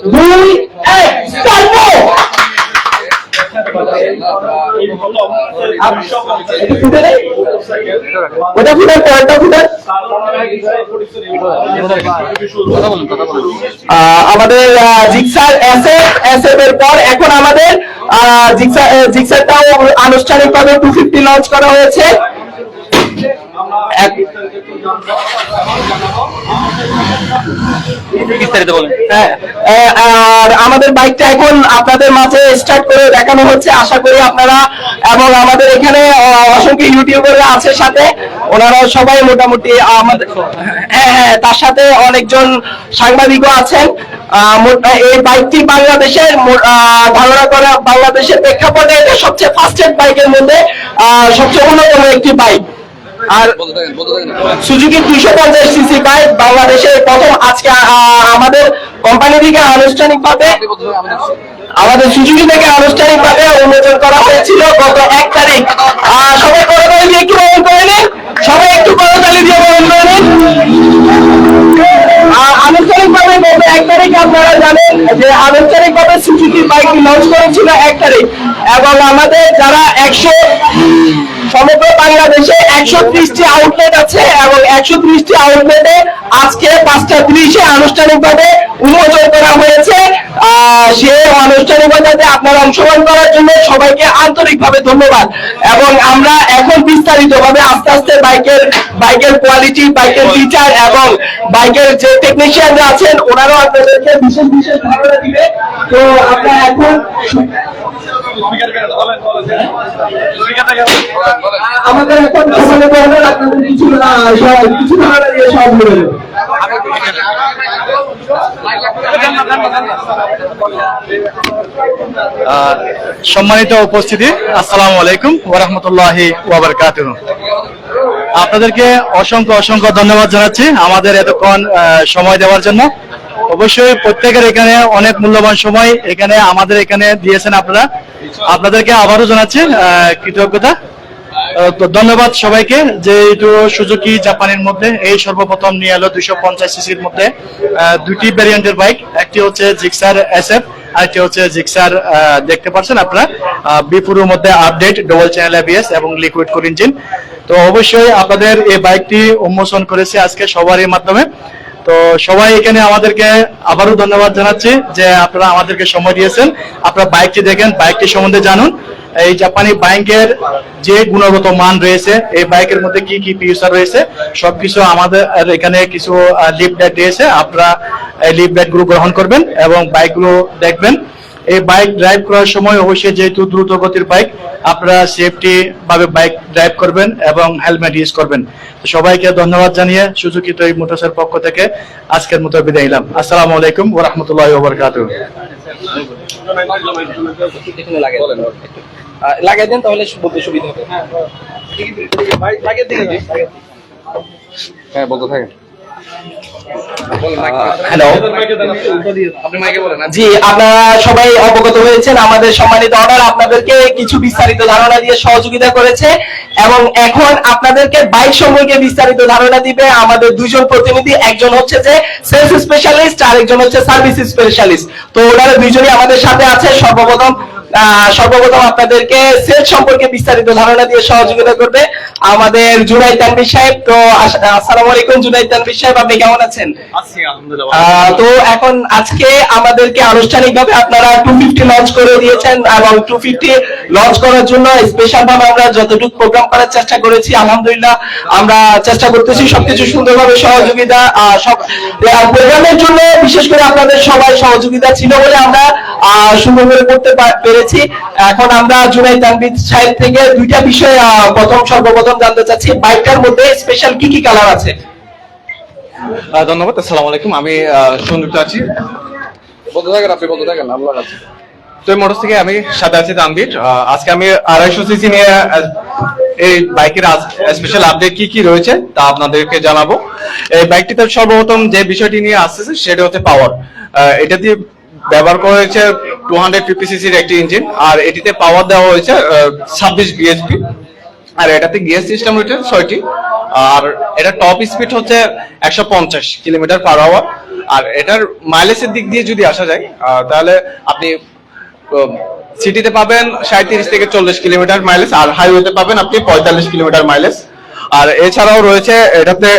2 1 start. ওটা ফুটার পরেরটা ফুটার আমাদের জিক্সার এসএফ এর পর এখন আমাদের জিক্সারটাও আনুষ্ঠানিকভাবে 250 লঞ্চ করা হয়েছে। আর আমাদের বাইকটা এখন আপনাদের মাঝে স্টার্ট করে দেখানো হচ্ছে। আশা করি আপনারা এবং আমাদের এখানে অসংখ্য ইউটিউবাররা আছে সাথে, ওনারা সবাই মোটামুটি আমাদের তার সাথে অনেকজন সাংবাদিকও আছেন। এই বাইকটি বাংলাদেশের ধারণা করা বাংলাদেশের প্রেক্ষাপটে এটা সবচেয়ে ফাস্টেস্ট বাইকের মধ্যে সবচেয়ে অন্যতম একটি বাইক। আর সুজুকি 250 সিসি বাইক বাংলাদেশের প্রথম আজকে আমাদের কোম্পানি থেকে আনুষ্ঠানিকভাবে আমাদের সুজুকি থেকে আনুষ্ঠানিকভাবে উন্মোচন করা হয়েছিল গত 1 তারিখ। সবাই করতালি দিয়ে একটু বরণ করে নিন, সবাই একটু করতালি দিয়ে বরণ করে নিন। আনুষ্ঠানিকভাবে গত 1 তারিখ আপনারা জানেন যে আনুষ্ঠানিকভাবে সুজুকি বাইকটি লঞ্চ করেছিল 1 তারিখ, এবং আমাদের যারা সমগ্র বাংলাদেশে 130টি আউটলেট আছে এবং 130টি আউটলেটে আজকে 5:30 আনুষ্ঠানিকভাবে উন্মোচন করা হয়েছে। সেই আনুষ্ঠানিকতাতে আপনারা অংশগ্রহণ করার জন্য সবাইকে আন্তরিকভাবে ধন্যবাদ। এবং আমরা এখন বিস্তারিতভাবে আস্তে আস্তে বাইকের কোয়ালিটি, বাইকের ফিচার এবং বাইকের যে টেকনিশিয়ানরা আছেন ওনারাও আপনাদেরকে বিশেষ বিশেষ ধারণা দিবে। তো আপনারা এখন আমাদের এখন আপনাদের কিছু ধারণা দিয়ে সব বলে দেব। সম্মানিত উপস্থিতি, আসসালামু আলাইকুম ওয়া রাহমাতুল্লাহি ওয়া বারাকাতুহু। আপনাদেরকে অসংখ্য অসংখ্য ধন্যবাদ জানাচ্ছি আমাদের এতক্ষণ সময় দেওয়ার জন্য। অবশ্যই প্রত্যেকের এখানে অনেক মূল্যবান সময় এখানে আমাদের এখানে দিয়েছেন আপনারা, আপনাদেরকে আবারও জানাচ্ছি কৃতজ্ঞতা। তো ধন্যবাদ সবাইকে যে একটু সুজুকি জাপানের মধ্যে এই সর্বপ্রথম নিয়ে এলো 250 সিসির মধ্যে দুটি ভ্যারিয়েন্টের বাইক, একটি হচ্ছে জিক্সার এসএফ আর একটি হচ্ছে জিক্সার দেখতে পাচ্ছেন আপনারা বিপুরের মধ্যে আপডেট ডবল চ্যানেল এবিএস এবং লিকুইড কুল ইঞ্জিন। তো অবশ্যই আপনাদের এই বাইকটি উন্মোচন করেছে আজকে সবারই মাধ্যমে। তো সবাই এখানে আমাদেরকে আবারও ধন্যবাদ জানাচ্ছি যে আপনারা আমাদেরকে সময় দিয়েছেন, আপনারা বাইকটি দেখেন, বাইকটি সম্বন্ধে জানুন। এই জাপানি বাইকের যে গুণগত মান রয়েছে, এই বাইকের মধ্যে কি কি ফিচার রয়েছে সবকিছু আমাদের এখানে কিছু লিফলেট দিয়েছে, আপনারা এই লিফলেট গুলো গ্রহণ করবেন এবং বাইকগুলো দেখবেন। এই বাইক ড্রাইভ করার সময় অবশ্যই যেহেতু দ্রুত গতির বাইক, আপনারা সেফটি ভাবে বাইক ড্রাইভ করবেন এবং হেলমেট ইউজ করবেন। সবাইকে ধন্যবাদ জানিয়ে সুজুকি টয় মোটরসের পক্ষ থেকে আজকের মতো বিদায় নিলাম। আসসালামু আলাইকুম ওয়া রাহমাতুল্লাহি ওয়া বারাকাতুহু। লাগাই দেন তাহলে বলতে সুবিধা হবে। হ্যাঁ বলতে থাকেন। হ্যালো, জি আপনারা সবাই অবগত হয়েছেন আমাদের সম্মানিত অনার আপনাদেরকে কিছু বিস্তারিত ধারণা দিয়ে সহযোগিতা করেছে, এবং এখন আপনাদেরকে বাইক সম্পর্কে বিস্তারিত ধারণা দিবে আমাদের দুইজন প্রতিনিধি, একজন হচ্ছে যে সেলস স্পেশালিস্ট আর একজন হচ্ছে সার্ভিস স্পেশালিস্ট। তো ওনারা দুইজনই আমাদের সাথে আছে। সর্বপ্রথম আপনাদেরকে সেলস সম্পর্কে বিস্তারিত ধারণা দিয়ে সহযোগিতা করবে আমাদের জুনাইদ তানভীর সাহেব। তো আসসালামু আলাইকুম জুনাইদ তানভীর সাহেব, আপনি কেমন আছেন? আছি আলহামদুলিল্লাহ। তো এখন আজকে আমাদেরকে আনুষ্ঠানিকভাবে আপনারা 250 লঞ্চ করে দিয়েছেন, এবং 250 লঞ্চ করার জন্য স্পেশাল ভাবে আমরা যতটুকু প্রোগ্রাম করার চেষ্টা করেছি আলহামদুলিল্লাহ আমরা চেষ্টা করতেছি সবকিছু সুন্দরভাবে সহযোগিতা। সব প্রোগ্রামের জন্য বিশেষ করে আপনাদের সবাই সহযোগিতা ছিল বলে আমরা সুন্দরভাবে করতে পেরেছি। এখন আমরা জুনাইদ তানভীর সাহেব থেকে দুইটা বিষয় সর্বপ্রথম জানতে চাচ্ছি, বাইকটার মধ্যে স্পেশাল কি কি কালার আছে? ধন্যবাদ। আসসালামু আলাইকুম, আমি সংযুক্ত আছি। বলতে থাকেন, আপনি বলতে থাকেন। আল্লাহ কাছে তো মোটরস থেকে আমি সাথে আছি তানভীর। আজকে আমি 250 সিসি নিয়ে এই বাইকের স্পেশাল আপডেট কি কি রয়েছে তা আপনাদেরকে জানাবো। এই বাইকটিতে সর্বপ্রথম যে বিষয়টি নিয়ে আসছে সেটা হচ্ছে পাওয়ার। এটা দিয়ে ব্যবহার করা হয়েছে 250 সিসির একটি ইঞ্জিন, আর এটিতে পাওয়ার দেওয়া হয়েছে 26 বিএইচপি, আর এটাতে গিয়ার সিস্টেম রয়েছে 6টি, আর এটা টপ স্পিড হচ্ছে 150 কিলোমিটার পার আওয়ার। আর এটার মাইলেজের দিক দিয়ে যদি আসা যায় তাহলে আপনি সিটিতে পাবেন 37 থেকে 40 কিলোমিটার মাইলেজ, আর হাইওয়েতে পাবেন আপনি 45 কিলোমিটার মাইলেজ। আর এছাড়াও রয়েছে এটাতে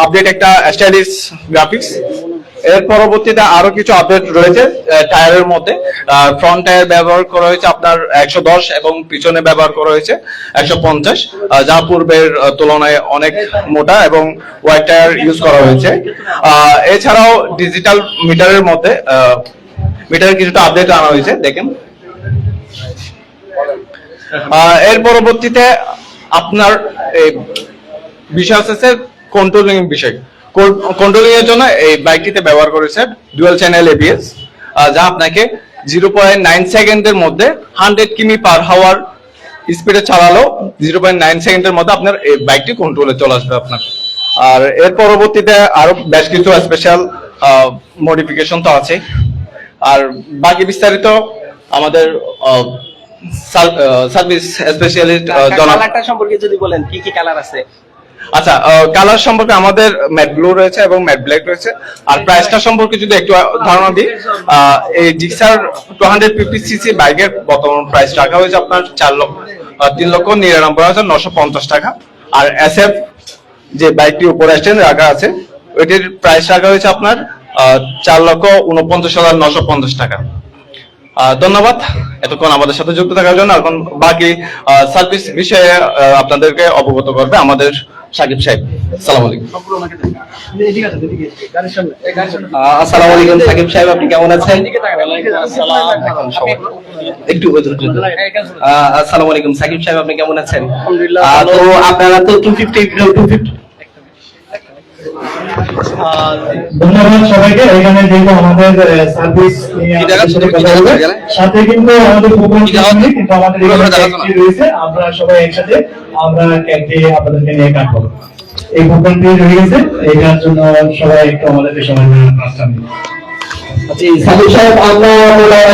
আপডেট একটা স্টাইলিশ গ্রাফিক্স। এর পরবর্তীতে আরো কিছু আপডেট রয়েছে টায়ারের মধ্যে। ফ্রন্ট টায়ার ব্যবহার করা হয়েছে আপনার 110 এবং পিছনে ব্যবহার করা হয়েছে 150, যা পূর্বের তুলনায় অনেক মোটা এবং ওয়াইড টায়ার ইউজ করা হয়েছে। এছাড়াও ডিজিটাল মিটারের মধ্যে মিটারের কিছুটা আপডেট আনা হয়েছে, দেখেন। এর পরবর্তীতে আপনার বিষয় আছে কন্ট্রোলিং বিষয়। কন্ট্রোলিং এর জন্য এই বাইকটিতে ব্যবহার করেছে ডুয়াল চ্যানেল এবিএস, যা আপনাকে 0.9 সেকেন্ডের মধ্যে 100 কিমি পার হাওয়ার স্পিডে চালালেও 0.9 সেকেন্ডের মধ্যে আপনার এই বাইকটি কন্ট্রোলে চলে আসবে আপনার। আর এর পরবর্তীতে আরো বেশ কিছু স্পেশাল মডিফিকেশন তো আছে। আর বাকি বিস্তারিত আমাদের সার্ভিস স্পেশালিস্ট কালারটা সম্পর্কে যদি বলেন, কি কি কালার আছে? আচ্ছা, কালার সম্পর্কে আমাদের ম্যাট ব্লু রয়েছে এবং ম্যাট ব্ল্যাক রয়েছে। আর প্রাইসটা সম্পর্কে যদি একটু ধারণা দিই, এই জিক্সার 250 সিসি বাইকের বর্তমান প্রাইস রাখা হয়েছে আপনার 3,99,950 টাকা। আর এসএফ যে বাইকটি উপরে স্ট্যান্ড রাখা আছে, ওইটির প্রাইস রাখা হয়েছে আপনার 4,49,950 টাকা। ধন্যবাদ এতক্ষণ আমাদের সাথে যুক্ত থাকার জন্য। এখন বাকি সার্ভিস বিষয়ে আপনাদেরকে অবগত করবে আমাদের সাকিব সাহেব। আসসালামু আলাইকুম। আসসালামু আলাইকুম সাকিব সাহেব, আপনি কেমন আছেন? একটু আসসালামু আলাইকুম সাকিব সাহেব, আপনি কেমন আছেন? আলহামদুলিল্লাহ। তো আপনারা তো 250 ধন্যবাদ সবাইকে। এখানে যেহেতু আমাদের সার্ভিস সাথে কিন্তু আমাদের প্রোগ্রাম কিন্তু আমাদের এখানে রয়েছে, আমরা সবাই একসাথে আমরা কেকটি আপনাদেরকে নিয়ে কাটবো। এই প্রোগ্রামটি রয়ে গেছে, এটার জন্য সবাই একটু আমাদেরকে সময় কাজটা নিন। জি সাকিব সাহেব, আমরা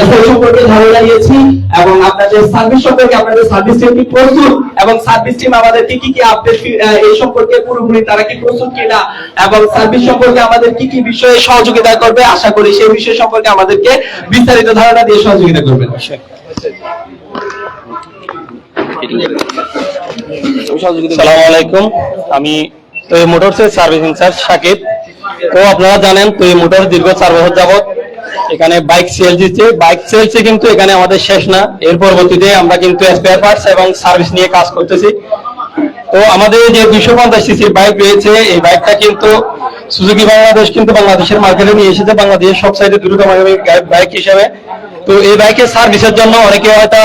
সেই সম্পর্কে ধারণা দিয়েছি এবং আপনাদের সার্ভিস সম্পর্কে, আপনাদের সার্ভিস টিম কি প্রস্তুত এবং সার্ভিস টিম আমাদেরকে কি কি আপডেট এই সম্পর্কে পুরোপুরি তারা কি প্রস্তুত কিনা এবং সার্ভিস সম্পর্কে আমাদের কি কি বিষয়ে সহযোগিতা করবে, আশা করি সেই বিষয় সম্পর্কে আমাদেরকে বিস্তারিত ধারণা দিয়ে সহযোগিতা করবেন। আসসালামু আলাইকুম, আমি তোই মোটরসের সার্ভিস ইনচার্জ সাকিব। তো আপনারা জানেন তোই মোটর দীর্ঘ 4 বছর যাবত এখানে বাইক সেল দিচ্ছে। বাইক সেলসে কিন্তু এখানে আমাদের শেষ না, এর পরবর্তীতে আমরা কিন্তু স্পেয়ার পার্টস এবং সার্ভিস নিয়ে কাজ করতেছি। তো আমাদের যে 250 সিসির বাইক রয়েছে, এই বাইকটা কিন্তু সুজুকি বাংলাদেশ কিন্তু বাংলাদেশের মার্কেটে নিয়ে এসেছে, বাংলাদেশের সব সাইডে দ্রুততম বাইক হিসেবে। তো এই বাইকের সার্ভিসের জন্য অনেকে হয়তো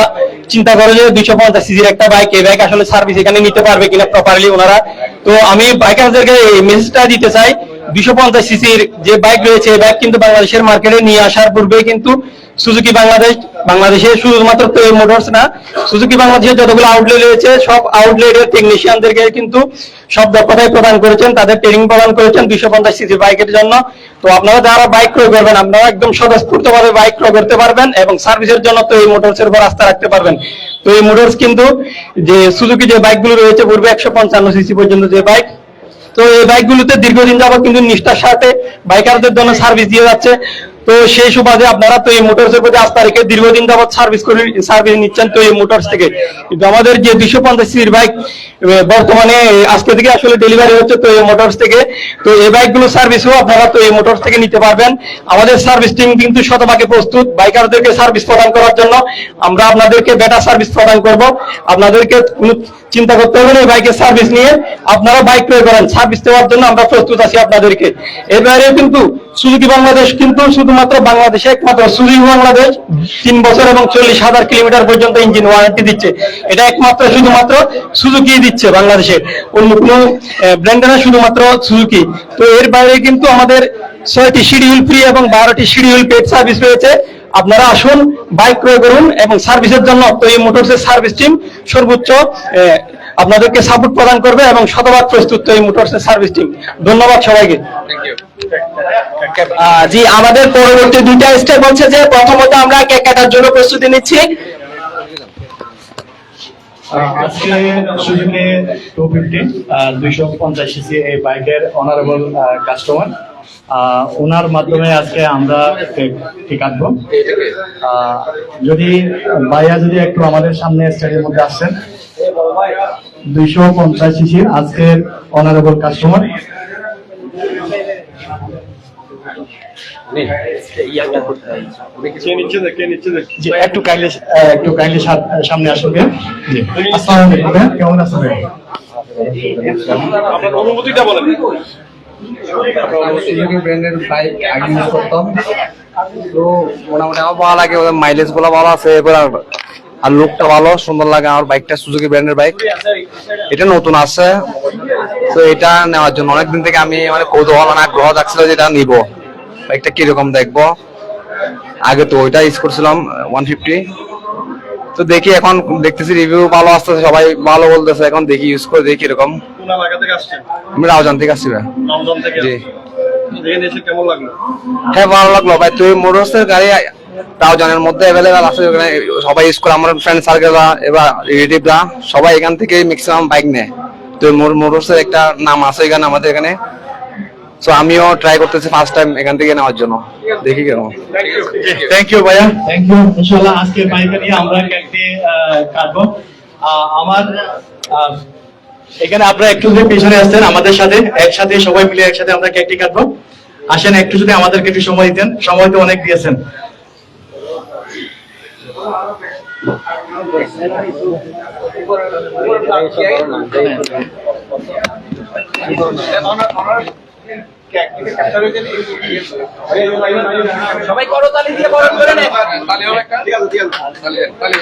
চিন্তা করে যে 250 সিসির একটা বাইক, এই বাইক আসলে সার্ভিস এখানে নিতে পারবে কিনা প্রপারলি ওনারা। তো আমি বাইকারদেরকে এই মেসেজটা দিতে চাই, 250 সিসির যে বাইক রয়েছে, এই বাইক কিন্তু বাংলাদেশের মার্কেটে নিয়ে আসার পূর্বে কিন্তু সুজুকি বাংলাদেশে শুধুমাত্র তোই মোটরস না, সুজুকি বাংলাদেশের যতগুলো আউটলেট রয়েছে সব আউটলেটের টেকনিশিয়ানদেরকে কিন্তু সব দক্ষতায় প্রদান করেছেন, তাদের ট্রেনিং প্রদান করেছেন 250 সিসি বাইকের জন্য। তো আপনারা যারা বাইক ক্রয় করবেন, আপনারা একদম স্বতঃস্ফূর্তভাবে বাইক ক্রয় করতে পারবেন এবং সার্ভিসের জন্য তো এই মোটরসের উপর আস্থা রাখতে পারবেন। তো এই মোটরস কিন্তু যে সুজুকি যে বাইকগুলো রয়েছে পূর্বে 155 সিসি পর্যন্ত যে বাইক, তো এই বাইকগুলোতে দীর্ঘদিন যাবত কিন্তু নিষ্ঠার সাথে বাইকারদের জন্য সার্ভিস দিয়ে যাচ্ছে। তো সেই সুবাদে আপনারা তো এই মোটরসের প্রতি আস্থা রেখে দীর্ঘদিন যাবত সার্ভিস নিচ্ছেন তো এই মোটরস থেকে। কিন্তু আমাদের যে 250 সিসির বাইক বর্তমানে আজকে থেকে আসলে ডেলিভারি হচ্ছে তো এই মোটরস থেকে। তো এই বাইকগুলো সার্ভিসও আপনারা তো এই মোটরস থেকে নিতে পারবেন। আমাদের সার্ভিস টিম কিন্তু শতভাগে প্রস্তুত বাইকারদেরকে সার্ভিস প্রদান করার জন্য। আমরা আপনাদেরকে বেটার সার্ভিস প্রদান করব, আপনাদেরকে কোনো চিন্তা করতে হবে না। এই বাইকের সার্ভিস নিয়ে আপনারা বাইক ক্রয় করেন, সার্ভিস দেওয়ার জন্য আমরা প্রস্তুত আছি আপনাদেরকে। এর বাইরে কিন্তু সুজুকি বাংলাদেশ কিন্তু শুধুমাত্র বাংলাদেশে একমাত্র সুজুকি বাংলাদেশ 3 বছর এবং 40,000 কিলোমিটার পর্যন্ত ইঞ্জিন ওয়ারেন্টি দিচ্ছে। এটা একমাত্র শুধুমাত্র সুজুকি দিচ্ছে বাংলাদেশে, অন্য কোনো ব্র্যান্ডে না, শুধুমাত্র সুজুকি। তো এর বাইরে কিন্তু আমাদের 6টি শিডিউল ফ্রি এবং 12টি শিডিউল পেড সার্ভিস রয়েছে। আপনারা আসুন, বাইক ক্রয় করুন এবং সার্ভিসের জন্য তো এই মোটরসের সার্ভিস টিম সর্বোচ্চ আপনাদেরকে সাপোর্ট প্রদান করবে এবং শতভাগ প্রস্তুত এই মোটরসের সার্ভিস টিম। ধন্যবাদ সবাইকে। জি, আমাদের পরবর্তী 2টা স্টেপ হচ্ছে যে প্রথমত আমরা কেক কাটার জন্য প্রস্তুতি নিচ্ছি। আজকে সুজুকি 250 250 সিসি এই বাইকের অনারেবল কাস্টমার ওনার মাধ্যমে আজকে আমরা কেক কাটবো। যদি ভাইয়া যদি একটু আমাদের সামনে স্টেজের মধ্যে আসছেন, 250 সিসির আজকের অনারেবল কাস্টমার। একটু কাইন্ডলি সামনে আসুন। আসসালামু আলাইকুম, কেমন আছেন? আপনার অনুভূতিটা বলেন। সুজুকি ব্র্যান্ডের বাইক আগে ইউজ করতাম, তো মোটামুটি আমার ভালো লাগে, ওদের মাইলেজ গুলো ভালো আছে, এবার আর লুকটা ভালো সুন্দর লাগে। আমার বাইকটা সুজুকি ব্র্যান্ডের বাইক, এটা নতুন আছে, তো এটা নেওয়ার জন্য অনেকদিন থেকে আমি মানে কৌতূহল আগ্রহ থাকছিল যে এটা নিবো, বাইকটা কিরকম দেখবো। আগে তো ওইটা ইউজ করছিলাম 150, তো দেখি এখন দেখতেছি রিভিউ ভালো আসতেছে, সবাই ভালো বলতেছে, এখন দেখি ইউজ করে দেখি কিরকম। কোন এলাকা থেকে আসছেন? আমি রাউজান থেকে আসছি ভাই। রমজান থেকে। জি, দেখে এসে কেমন লাগলো? হ্যাঁ ভালো লাগলো ভাই। তুই মোটরসের গাড়ি রাউজানের মধ্যে অ্যাভেলেবেল আছে, ওখানে সবাই ইউজ করে, আমার ফ্রেন্ড সার্কেলরা এবার রিলেটিভরা সবাই এখান থেকে ম্যাক্সিমাম বাইক নেয়। তো মোটরসের একটা নাম আছে এখানে আমাদের এখানে, তো আমিও ট্রাই করতেছি ফার্স্ট টাইম এখান থেকে নেওয়ার জন্য, দেখি কেমন। থ্যাংক ইউ ভাইয়া, থ্যাংক ইউ। ইনশাআল্লাহ আজকে বাইকে নিয়ে আমরা কেকটি কাটবো। আমার এখানে আপনারা একটু যদি পিছনে আসতেন আমাদের সাথে, একসাথে সবাই মিলে একসাথে আমরা কেকটি কাটবো। আসেন, একটু যদি আমাদেরকে একটু সময় দিতেন, সময় তো অনেক দিয়েছেন। সবাই করতালি দিয়ে বরণ করে নেন। তালি হবে একটা? তালি।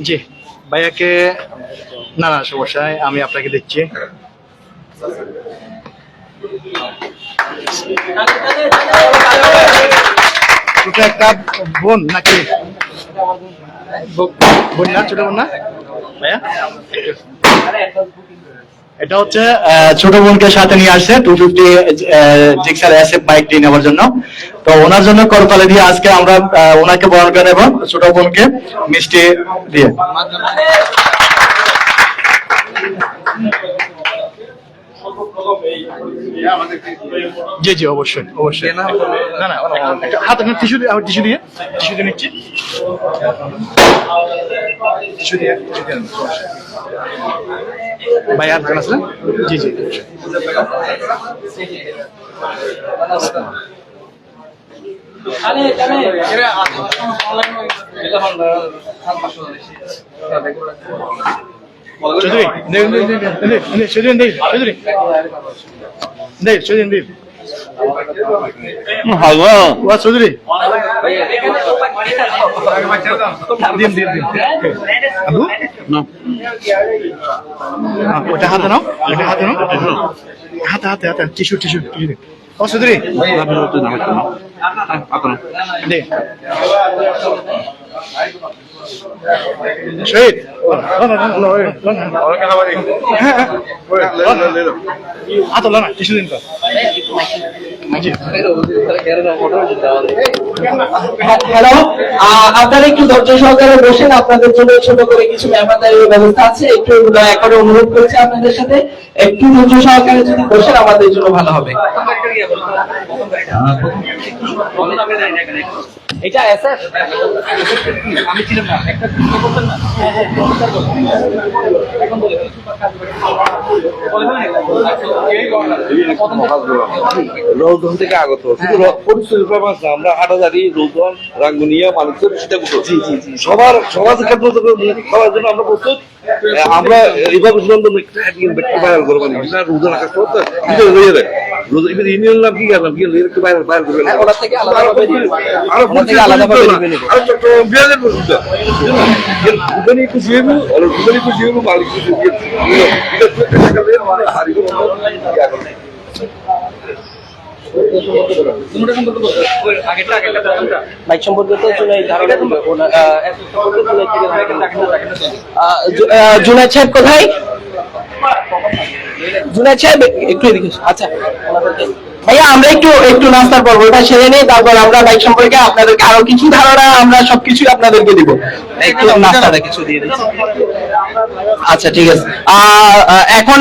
জি ভাইয়াকে, না সমস্যা নাই, আমি আপনাকে দিচ্ছি। ওটা একটা বোন নাকি? বোন না, ছোট বোন না ভাইয়া? এটা হচ্ছে ছোট বোনকে সাথে নিয়ে আসছে 250 জিক্সার এসএফ বাইকটি নেওয়ার জন্য। তো ওনার জন্য করতালি দিয়ে আজকে আমরা ওনাকে বরণ করে নেব, ছোট বোনকে মিষ্টি দিয়ে। জি জি, অবশ্যই অবশ্যই। না না, হাতে টিস্যু দিয়ে, টিস্যু দিয়ে নিচ্ছি। ভাই আর জানা আছে? জি জি, চৌধুরী ওটা হাতে নাও, হাতে টিস্যু ও চৌধুরী শহীদ হাত না টিস্যু দিন তো। হ্যালো, আপনারা একটু ধৈর্য সহকারে বসেন, আপনাদের জন্য ছোট করে কিছু মেহমানদারির ব্যবস্থা আছে, একটু দয়া করে অনুরোধ করছি আপনাদের সাথে একটু ধৈর্য সহকারে যদি বসেন আমাদের জন্য ভালো হবে। এটা এসএফ আমি ছিলাম না, একটা করতেন না। রৌদন থেকে আগত শুধু পরিচয় ব্যাপার না, আমরা হাটাজারি রৌদন রাঙ্গুনিয়া মানুষের সবার ক্ষেত্রে সবার জন্য আমরা প্রস্তুত। আমরা এইভাবে ভাইরাল করবো না, রৌদন আকাশ রয়ে দেয় ইউনিয়ন নাম কি গেলাম কি একটু ভাইরাল করবেন, বাইক সম্পর্কে তো জুনাইদ সাহেব কোথায়? জুনাইদ সাহেব একটু এদিকে। আচ্ছা, ভাইয়া আমরা একটু নাস্তার পর্বটা সেরে নিই, তারপর আমরা বাইক সম্পর্কে আপনাদেরকে আরো কিছু ধারণা আমরা সবকিছু আপনাদেরকে দিব। একটু নাস্তাটা কিছু দিয়ে দিচ্ছি। আচ্ছা ঠিক আছে। এখন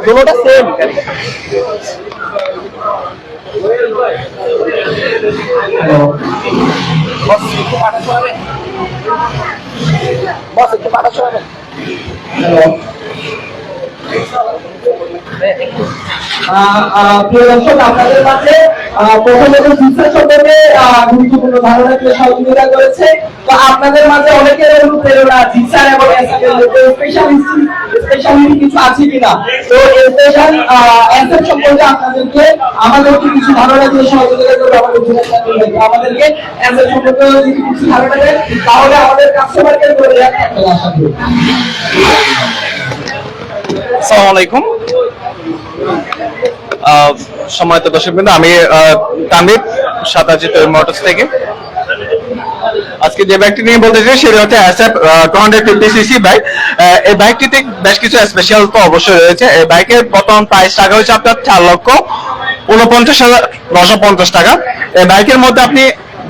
দুটোটা সেম। বস একটু পাঠাতে হবে। প্রিয় দর্শক, আপনাদের মাঝে প্রথমত জিসা সম্পর্কে গুরুত্বপূর্ণ ধারণা দিয়ে সহযোগিতা করেছে। তো আপনাদের মাঝে অনেকের অনুপ্রেরণা জিসা এবং স্পেশালিটি কিছু আছে কিনা, তো স্পেশাল অ্যাসেট সম্পর্কে আপনাদেরকে আমাদেরকে কিছু ধারণা দিয়ে সহযোগিতা করবে। আমাদেরকে অ্যাসেট সম্পর্কে যদি কিছু ধারণা দেন তাহলে আমাদের কাস্টমারকে করে রাখতে আশা করি। আসসালামু আলাইকুম। সম্মানিত দর্শকবৃন্দ, আমি তানভীর সাতাজি মোটরস থেকে। আজকে যে বাইকটি নিয়ে বলতে চাই সেটা হচ্ছে SF 250cc বাইক। এই বাইকটিতে বেশ কিছু স্পেশাল তো অবশ্যই রয়েছে। এই বাইকের বর্তমান প্রাইস টাকা হচ্ছে আপনার 4,49,950 টাকা। এই বাইকের মধ্যে আপনি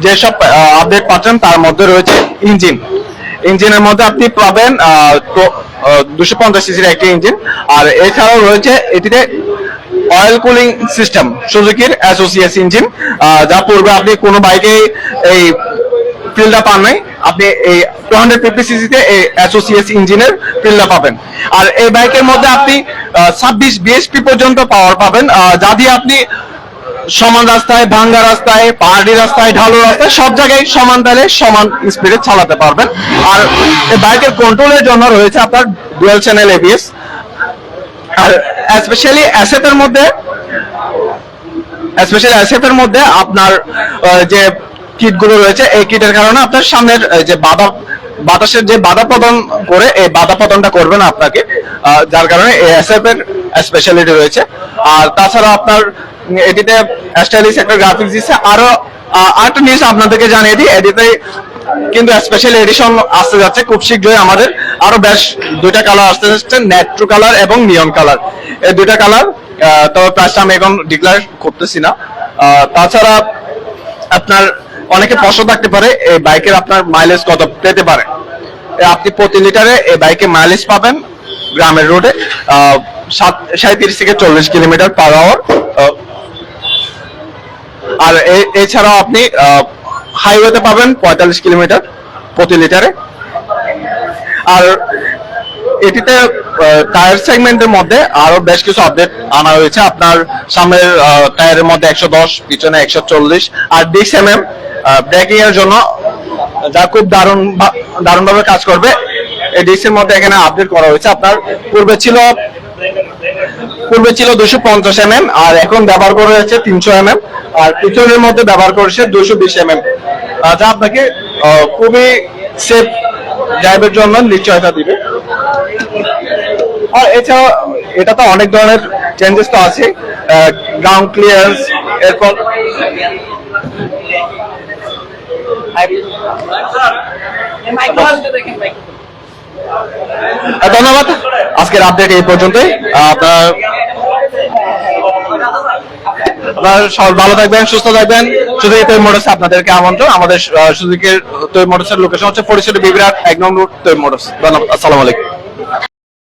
যেসব আপডেট পাচ্ছেন তার মধ্যে রয়েছে ইঞ্জিনের মধ্যে আপনি পাবেন 250cc একটি ইঞ্জিন, আর এছাড়াও রয়েছে এটিতে অয়েল কুলিং সিস্টেম সুজুকির SOCS ইঞ্জিন, যা পূর্বে আপনি কোনো বাইকে এই ফিল্ডটা পান নাই, আপনি এই 250cc তে এই SOCS ইঞ্জিনের ফিল্ডটা পাবেন। আর এই বাইকের মধ্যে আপনি 26 bhp পর্যন্ত পাওয়ার পাবেন, যা দিয়ে আপনি সমান রাস্তায়, ভাঙ্গা রাস্তায়, পাহাড়ি রাস্তায়, ঢালু রাস্তায় সব জায়গায় সমান তালে সমান স্পিডে চালাতে পারবেন। আর এই বাইকের কন্ট্রোলের জন্য রয়েছে আপনার ডুয়াল চ্যানেল ABS। আর স্পেশালি অ্যাসেটের মধ্যে আপনার যে কিটগুলো রয়েছে, এই কিটের কারণে আপনার সামনের যে বাতাসের যে বাধা প্রদান করে, এই বাধা প্রদানটা করবে না আপনাকে, যার কারণে এই SF এর স্পেশালিটি রয়েছে। আর তাছাড়া আপনার এটিতে স্টাইলিশ একটা গ্রাফিক্স দিচ্ছে। আরো আরেকটা নিউজ আপনাদেরকে জানিয়ে দিই, এটিতে কিন্তু স্পেশাল এডিশন আসতে যাচ্ছে খুব শীঘ্রই। আমাদের আরো বেশ দুইটা কালার আসতে যাচ্ছে, নেট্রো কালার এবং নিয়ন কালার। এই দুইটা কালার, তবে প্রাইসটা আমি এখন ডিক্লেয়ার করতেছি না। তাছাড়া আপনার অনেকে প্রশ্ন থাকতে পারে এই বাইকের আপনার মাইলেজ কত পেতে পারে। আপনি প্রতি লিটারে এই বাইকে মাইলেজ পাবেন গ্রামের রোডে 37 থেকে 40 কিলোমিটার পার আওয়ার। আর এছাড়াও আপনি হাইওয়েতে পাবেন 45 কিলোমিটার প্রতি লিটারে। আর এটিতে টায়ার সেগমেন্টের মধ্যে আরো বেশ কিছু আপডেট আনা হয়েছে। আপনার সামনের টায়ারের মধ্যে 110, পিছনে 140, আর DCMM ব্রেকিং এর জন্য, যা খুব দারুণভাবে কাজ করবে। এই ডিসির মধ্যে এখানে আপডেট করা হয়েছে। আপনার পূর্বে ছিল 250 mm, আর এখন ব্যবহার করা হয়েছে 300 mm, আর পিছনের মধ্যে ব্যবহার করেছে 220 mm, যা আপনাকে খুবই সেফ ড্রাইভের জন্য নিশ্চয়তা দিবে। আর এছাড়া এটাতে অনেক ধরনের চেঞ্জেস তো আছে, গ্রাউন্ড ক্লিয়ারেন্স, এরপর ধন্যবাদ। আজকের আপডেট এই পর্যন্তই। আপনারা সবাই ভালো থাকবেন, সুস্থ থাকবেন। সুজুকি তৈরি মোটরস আপনাদেরকে আমন্ত্রণ। আমাদের সুজুকির তৈরি মোটরসের লোকেশন হচ্ছে ফরিদপুর বিবিরাট 1 নং রোড তৈরি মোটরস। ধন্যবাদ। আসসালামু আলাইকুম।